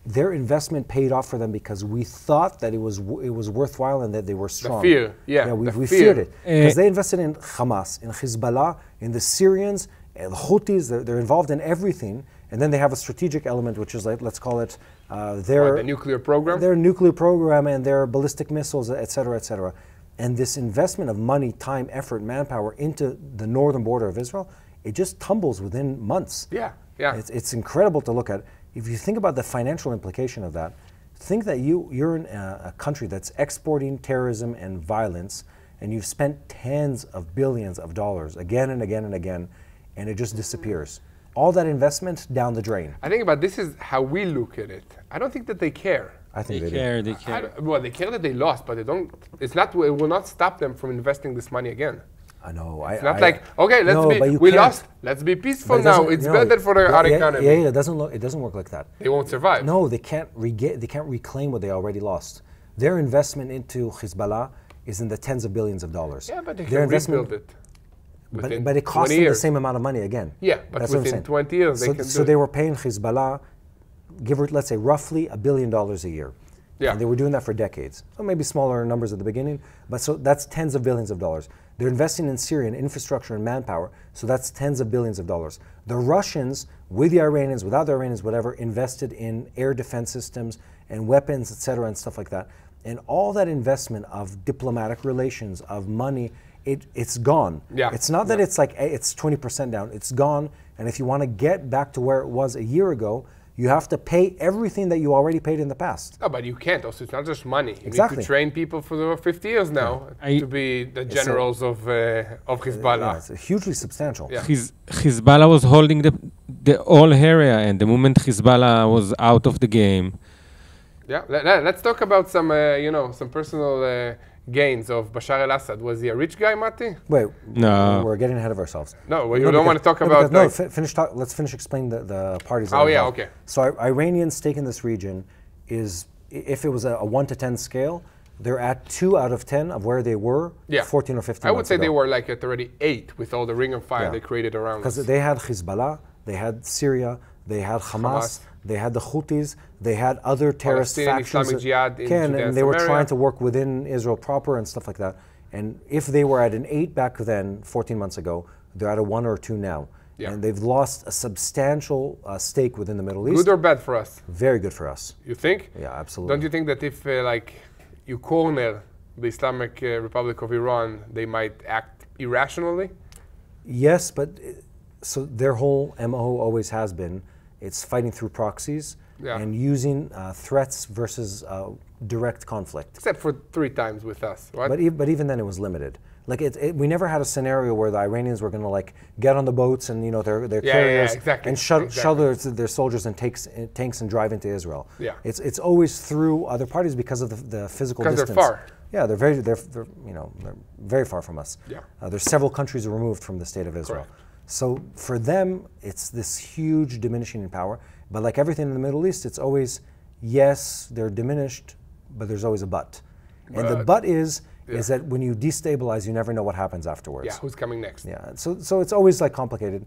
Their investment paid off for them because we thought that it was worthwhile and that they were strong. The fear, yeah. We feared it because they invested in Hamas, in Hezbollah, in the Syrians, and the Houthis. They're involved in everything, and then they have a strategic element, which is like, let's call it the nuclear program. Their nuclear program and their ballistic missiles, et cetera, et cetera. And this investment of money, time, effort, manpower into the northern border of Israel, it just tumbles within months. Yeah, yeah. It's incredible to look at. If you think about the financial implication of that, think that you're in a country that's exporting terrorism and violence, and you've spent tens of billions of dollars again and again and again, and it just disappears. All that investment down the drain. I think about this is how we look at it. I don't think that they care. I think they care. They care. Well, they care that they lost, but they don't. It's not. It will not stop them from investing this money again. I know. It's not like, okay, we lost. Let's be peaceful now. It's better for our economy. Yeah, it doesn't work like that. They won't survive. No, they can't reclaim what they already lost. Their investment into Hezbollah is in the tens of billions of dollars. Yeah, but they can rebuild it. But it costs them the same amount of money again. Yeah, but within 20 years they can do it. So they were paying Hezbollah, let's say roughly $1 billion a year. Yeah. And they were doing that for decades. So maybe smaller numbers at the beginning, but so that's tens of billions of dollars. They're investing in Syrian infrastructure and manpower, so that's tens of billions of dollars. The Russians, with the Iranians, without the Iranians, whatever, invested in air defense systems and weapons, et cetera, and stuff like that. And all that investment of diplomatic relations, of money, it's gone. Yeah. It's not that it's like it's 20% down. It's gone. And if you want to get back to where it was a year ago, you have to pay everything that you already paid in the past. No, but you can't. Also, it's not just money. You Exactly. need to train people for 50 years now to be the generals of Hezbollah. Yeah, it's hugely substantial. Yeah. Hezbollah was holding the whole area, and the moment Hezbollah was out of the game. Yeah, let's talk about some, some personal gains of Bashar al-Assad. Was he a rich guy, Mati? Wait, no. We're getting ahead of ourselves. No, well, you don't want to talk about... Let's finish explaining the parties. Oh, yeah, okay. So Iranians' stake in this region is, if it was a 1 to 10 scale, they're at 2 out of 10 of where they were 14 or 15 months ago. I would say they were like at already 8 with all the ring of fire they created around us. Because they had Hezbollah, they had Syria, they had Hamas. They had the Houthis, they had other terrorist factions. Islamic Jihad in Judean and they were Samaria. trying to work within Israel proper and stuff like that. And if they were at an 8 back then, 14 months ago, they're at a 1 or 2 now. Yeah. And they've lost a substantial stake within the Middle East. Good or bad for us? Very good for us. You think? Yeah, absolutely. Don't you think that if you corner the Islamic Republic of Iran, they might act irrationally? Yes, but so their whole MO always has been, it's fighting through proxies and using threats versus direct conflict. Except for 3 times with us, right? But even then it was limited. Like we never had a scenario where the Iranians were going to like get on the boats and their carriers and shuttle their soldiers and tanks and drive into Israel. Yeah. It's always through other parties because of the physical distance. Because they're far. Yeah, they're very far from us. Yeah. There's several countries removed from the state of Israel. Correct. So for them, it's this huge diminishing in power. But like everything in the Middle East, it's always, yes, they're diminished, but there's always a but. And the but is that when you destabilize, you never know what happens afterwards. Yeah, who's coming next? Yeah, so it's always like complicated.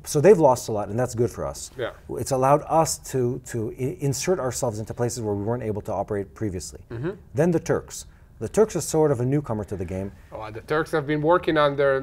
So they've lost a lot, and that's good for us. Yeah. It's allowed us to insert ourselves into places where we weren't able to operate previously. Mm-hmm. Then the Turks. The Turks are sort of a newcomer to the game. Oh, the Turks have been working on their,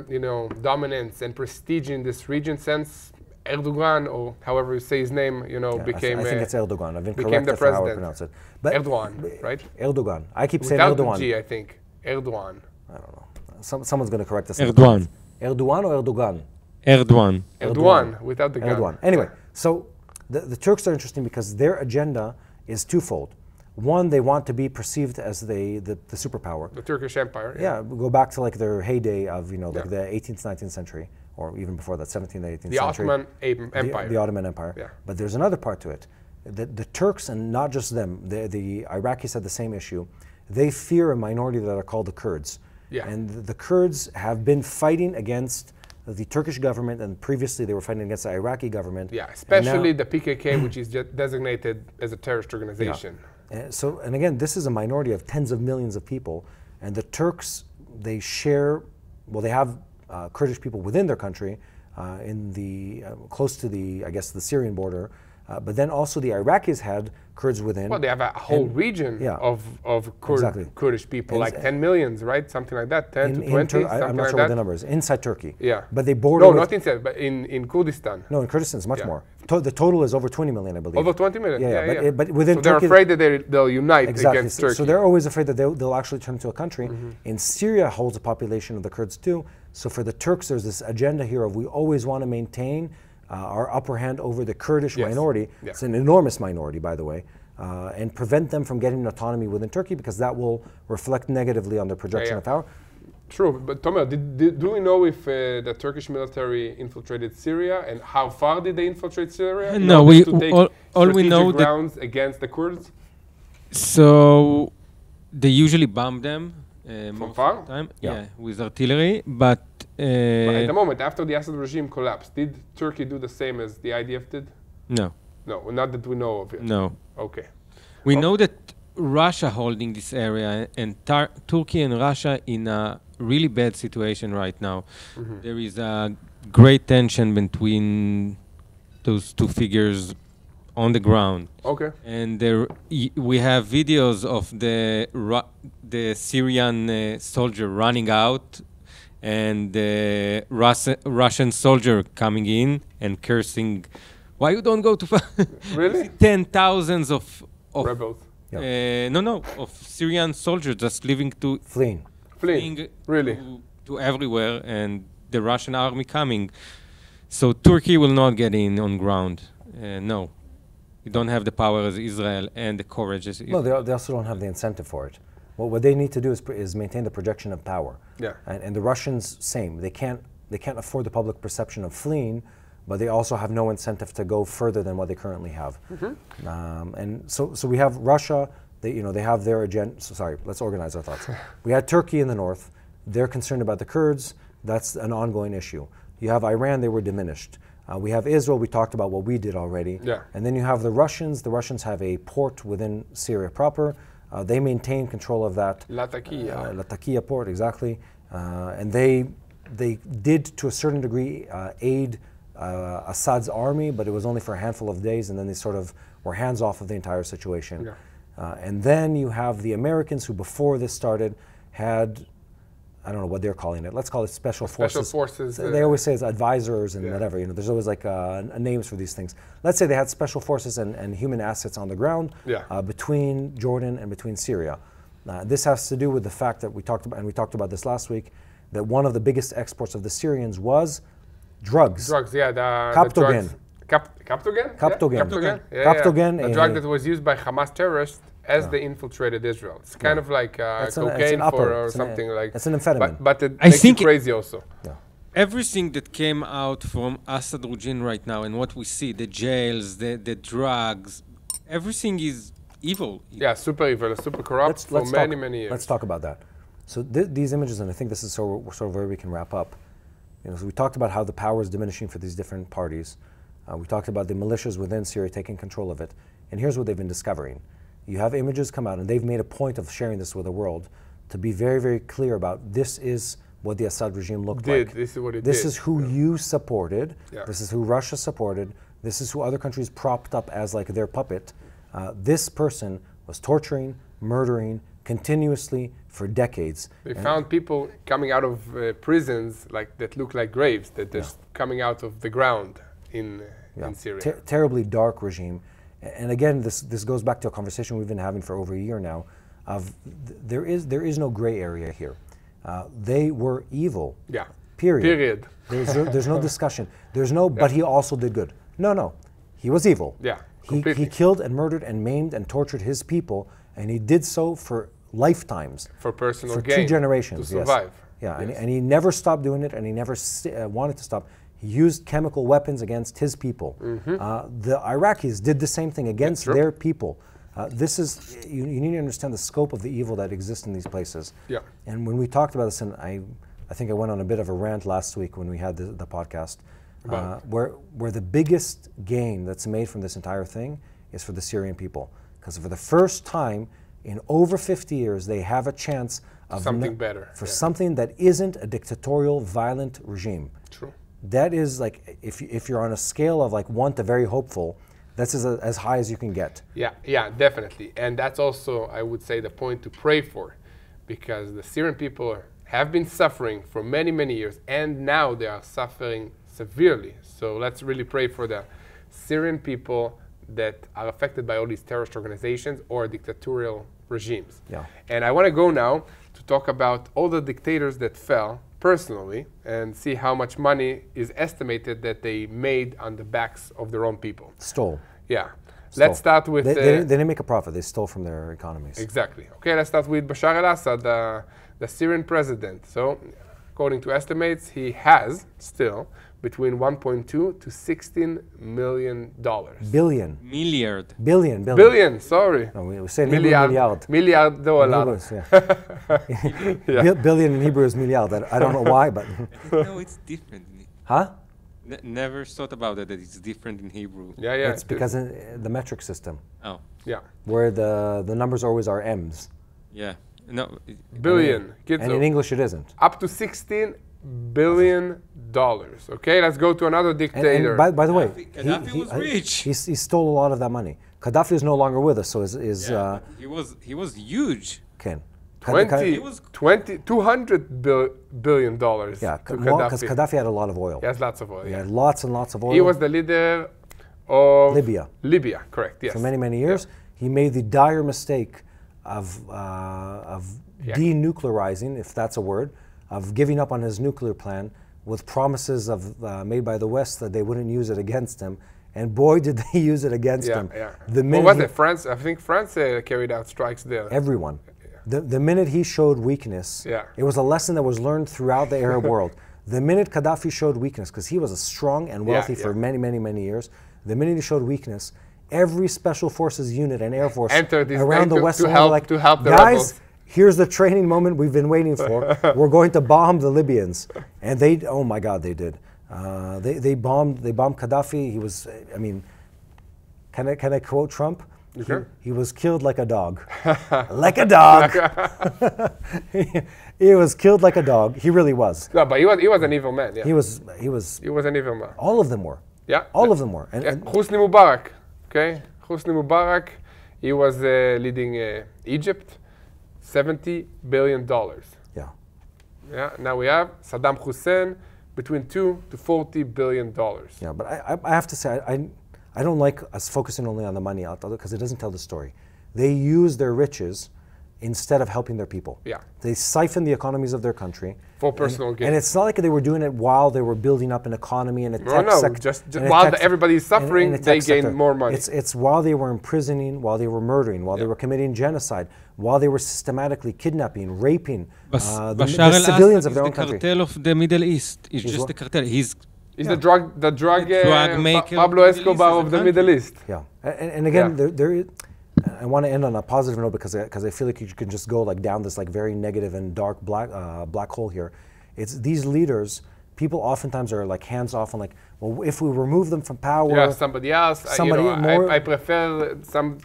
dominance and prestige in this region since Erdogan, or however you say his name, became. I think it's Erdogan. I've been became corrected the for how I president. pronounce it. But Erdogan, right? Erdogan. I keep saying Without Erdogan. the G, I think. Erdogan. I don't know. Someone's going to correct us. Erdogan. Erdogan or Erdogan? Erdogan. Erdogan, without the gun. Erdogan. Anyway, so the Turks are interesting because their agenda is twofold. One, they want to be perceived as the superpower. The Turkish Empire. Yeah, go back to like their heyday of the 18th, 19th century, or even before that, 17th, 18th century. The Ottoman Empire. The Ottoman Empire. Yeah. But there's another part to it. The Turks, and not just them, the Iraqis had the same issue. They fear a minority that are called the Kurds. Yeah. And the Kurds have been fighting against the Turkish government, and previously they were fighting against the Iraqi government. Yeah, especially the PKK, which is designated as a terrorist organization. Yeah. And again, this is a minority of tens of millions of people, and the Turks, they have Kurdish people within their country, in the close to the Syrian border, but then also the Iraqis had Kurds within. Well, they have a whole region of Kurdish people, like 10 millions, right? Something like that, 10 to 20, I'm not sure what the number is, inside Turkey. Yeah. But they border not inside, but in Kurdistan. No, in Kurdistan it's much more. The total is over 20 million, I believe. Over 20 million? Yeah. But within so they're Turkey, afraid that they'll unite against Turkey. So they're always afraid that they'll actually turn into a country. And Syria holds a population of the Kurds too. So for the Turks, there's this agenda here of we always want to maintain our upper hand over the Kurdish minority. Yeah. It's an enormous minority, by the way, and prevent them from getting autonomy within Turkey, because that will reflect negatively on their projection of power. True, but Tomer, do we know if the Turkish military infiltrated Syria, and how far did they infiltrate Syria? No, all we know grounds against the Kurds. So they usually bomb them from far. Of the time, with artillery, but at the moment, after the Assad regime collapsed, did Turkey do the same as the IDF did? No. No, not that we know of it. No. Okay. We know that Russia holding this area, and Turkey and Russia in a really bad situation right now. There is a great tension between those two figures on the ground. Okay. And we have videos of the Syrian soldier running out, and the Russian soldier coming in and cursing, "Why you don't go to?" Really? 10,000s of rebels. Of Syrian soldiers just fleeing really to everywhere, and the Russian army coming. So Turkey will not get in on ground. No, you don't have the power as Israel and the courage as Israel. No, they also don't have the incentive for it. Well, what they need to do is maintain the projection of power. Yeah. And the Russians, same. They can't afford the public perception of fleeing, but they also have no incentive to go further than what they currently have. And so we have Russia. They have their agenda. Sorry, let's organize our thoughts. We had Turkey in the north. They're concerned about the Kurds. That's an ongoing issue. You have Iran. They were diminished. We have Israel. We talked about what we did already. Yeah. And then you have the Russians. The Russians have a port within Syria proper. They maintain control of that. Latakia port, exactly. And they did, to a certain degree, aid Assad's army, but it was only for a handful of days, and then they sort of were hands off of the entire situation. Yeah. And then you have the Americans, who before this started had, I don't know what they're calling it. Let's call it special forces. Special forces. They always say it's advisors and whatever. There's always like names for these things. Let's say they had special forces and human assets on the ground between Jordan and between Syria. This has to do with the fact that we talked about this last week, that one of the biggest exports of the Syrians was drugs. Drugs, yeah. Captogen. Captogen? Captogen. Yeah. Captogen. A drug that was used by Hamas terrorists as they infiltrated Israel. It's kind of like cocaine or something like. It's an amphetamine. But it makes you crazy also. Yeah. Everything that came out from Assad regime right now, and what we see, the jails, the drugs, everything is evil. Yeah, super evil, super corrupt for many years. Let's talk about that. So these images, and I think this is sort of where we can wrap up. So we talked about how the power is diminishing for these different parties. We talked about the militias within Syria taking control of it. And here's what they've been discovering. You have images come out, and they've made a point of sharing this with the world to be very, very clear about this is what the Assad regime looked like. This is what it did. This is who you supported. Yeah. This is who Russia supported. This is who other countries propped up as like their puppet. This person was torturing, murdering, continuously for decades. They found people coming out of prisons that look like graves, that just coming out of the ground in Syria. Terribly dark regime. And again, this goes back to a conversation we've been having for over a year now. There is no gray area here. They were evil. Yeah. Period. There's no discussion. There's no. But he also did good. No. He was evil. Yeah. He killed and murdered and maimed and tortured his people, and he did so for lifetimes. For personal for gain. 2 generations. To survive. Yes. Yeah. And he never stopped doing it, and he never wanted to stop. He used chemical weapons against his people. The Iraqis did the same thing against their people. This is, you need to understand the scope of the evil that exists in these places. Yeah. And when we talked about this, and I think I went on a bit of a rant last week when we had the podcast, where the biggest gain that's made from this entire thing is for the Syrian people. Because for the first time in over 50 years, they have a chance of something better. For something that isn't a dictatorial, violent regime. True. That is like, if you're on a scale of like 1 to very hopeful, that's as high as you can get. Yeah, definitely. And that's also, I would say, the point to pray for, because the Syrian people have been suffering for many, many years, and now they are suffering severely. So let's really pray for the Syrian people that are affected by all these terrorist organizations or dictatorial regimes. Yeah. And I want to go now to talk about all the dictators that fell personally and see how much money is estimated that they made on the backs of their own people. Stole. Yeah. Stole. Let's start with... They didn't make a profit. They stole from their economies. Exactly. Okay, let's start with Bashar al-Assad, the Syrian president. So, according to estimates, he has still between 1.2 to 16 million dollars. Billion. Milliard. Billion. Billion, sorry. No, we say milliard. Milliard dollars. Yeah. Billion in Hebrew is milliard. I don't know why, but... No, it's different. Huh? Never thought about it, that it's different in Hebrew. Yeah. It's because in the metric system. Oh. Yeah. Where the numbers always are M's. Yeah. No. Billion. And in English it isn't. Up to 16 billion dollars. Okay, let's go to another dictator. And by the way, Gaddafi was rich. He stole a lot of that money. Gaddafi is no longer with us, so he was huge. Ken. 200 billion dollars. Yeah, because Gaddafi had a lot of oil. He has lots of oil. He had lots and lots of oil. He was the leader of Libya, correct? Yes. For many, many years, he made the dire mistake of denuclearizing, if that's a word, of giving up on his nuclear plan with promises made by the West that they wouldn't use it against him. And boy, did they use it against him. Yeah. What was it? France? I think France carried out strikes there. Everyone. The minute he showed weakness, it was a lesson that was learned throughout the Arab world. The minute Gaddafi showed weakness, because he was strong and wealthy for many, many, many years, the minute he showed weakness, every special forces unit and air force around the West to help the guys, rebels. Here's the training moment we've been waiting for. We're going to bomb the Libyans. And they, oh my God, they did. They bombed Gaddafi. He was, I mean, can I quote Trump? Sure. He was killed like a dog. Like a dog. He was killed like a dog. He really was. No, but he was an evil man. Yeah. He was an evil man. All of them were. Yeah. All of them were. And Hosni Mubarak. Okay. Hosni Mubarak. He was leading Egypt. $70 billion. Yeah. Yeah. Now we have Saddam Hussein between $2 to $40 billion. Yeah, but I have to say I don't like us focusing only on the money out there because it doesn't tell the story. They use their riches instead of helping their people. Yeah. They siphon the economies of their country. For personal gain. And it's not like they were doing it while they were building up an economy and a tech sector. Just while everybody is suffering, they gain more money. It's while they were imprisoning, while they were murdering, while they were committing genocide, while they were systematically kidnapping, raping the civilians of their own country. Bashar al-Assad is the cartel of the Middle East. He's just the cartel. He's the drug maker Pablo Escobar of the Middle East. Yeah, and again, I want to end on a positive note because I feel like you can just go like down this like very negative and dark black hole here. It's these leaders. People oftentimes are like hands off on like, well, if we remove them from power, somebody else. I prefer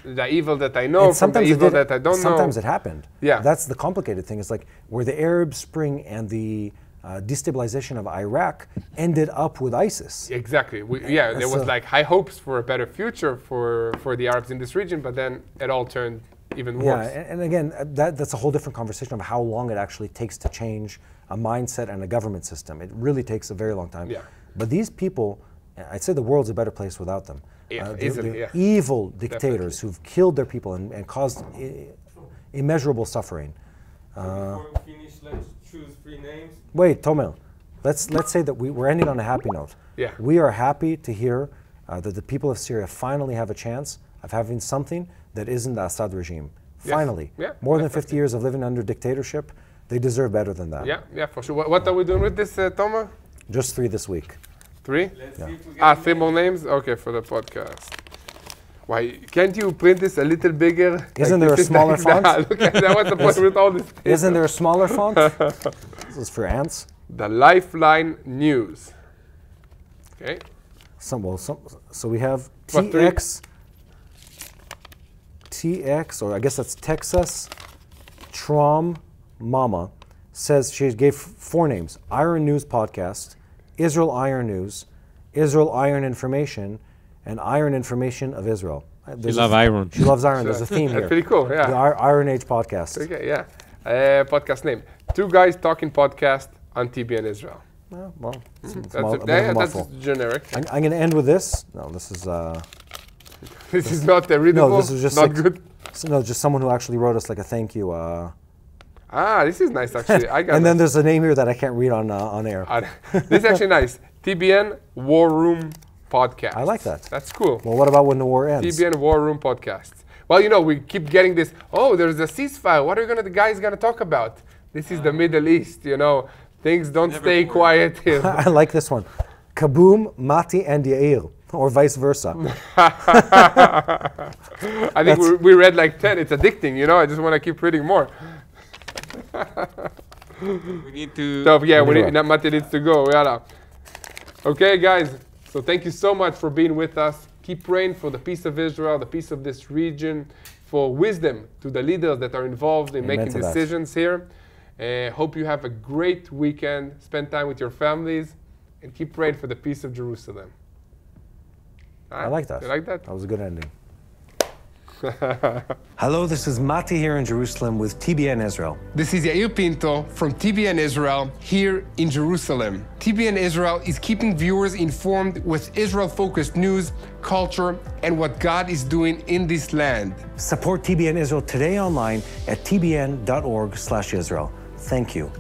the evil that I know from the evil that I don't know. Sometimes it happened. Yeah, that's the complicated thing. It's like where the Arab Spring and the destabilization of Iraq ended up with ISIS. Exactly. There was like high hopes for a better future for the Arabs in this region, but then it all turned even worse. Yeah, and again, that's a whole different conversation of how long it actually takes to change a mindset and a government system. It really takes a very long time. Yeah. But these people, I'd say the world's a better place without them. Yeah, they're evil dictators who've killed their people and caused immeasurable suffering. Before we finish, let's choose 3 names. Wait, Tomel, let's say that we're ending on a happy note. Yeah. We are happy to hear that the people of Syria finally have a chance of having something that isn't the Assad regime. Yes. Finally. Yeah, More than 50 years of living under dictatorship, they deserve better than that. Yeah, for sure. What are we doing with this, Toma? Just 3 this week. 3? Let's see if we get 3 more names? Okay, for the podcast. Why, can't you print this a little bigger? Isn't there a smaller font? Look at that, what's the point with all this paper? Isn't there a smaller font? This is for ants. The Lifeline News. Okay. So we have What, TX, or I guess that's Texas, Trom Mama, says she gave 4 names: Iron News Podcast, Israel Iron News, Israel Iron Information, and Iron Information of Israel. She loves iron. She loves iron. There's a theme here. That's pretty cool, yeah. The Iron Age Podcast. Okay, yeah. Podcast name. 2 Guys Talking Podcast on TBN Israel. Well, it's That's generic. I'm going to end with this. No, this is... This is not readable. No, this is just not like, good. No, just someone who actually wrote us like a thank you. This is nice actually. I got and then there's a name here that I can't read on air. This is actually nice. TBN War Room Podcast. I like that. That's cool. Well, what about when the war ends? TBN War Room Podcast. Well, we keep getting this. Oh, there's a ceasefire. What are the guys gonna talk about? This is the Middle East. Things don't stay quiet here. I like this one. Kaboom, Mati, and Yair, or vice versa. I think we read like 10. It's addicting, I just want to keep reading more. We need to... So, Mati needs to go. Yalla. Okay, guys. So thank you so much for being with us. Keep praying for the peace of Israel, the peace of this region, for wisdom to the leaders that are involved in making decisions here. Hope you have a great weekend. Spend time with your families. And keep praying for the peace of Jerusalem. I like that. You like that? That was a good ending. Hello, this is Mati here in Jerusalem with TBN Israel. This is Yair Pinto from TBN Israel here in Jerusalem. TBN Israel is keeping viewers informed with Israel-focused news, culture, and what God is doing in this land. Support TBN Israel today online at tbn.org/Israel. Thank you.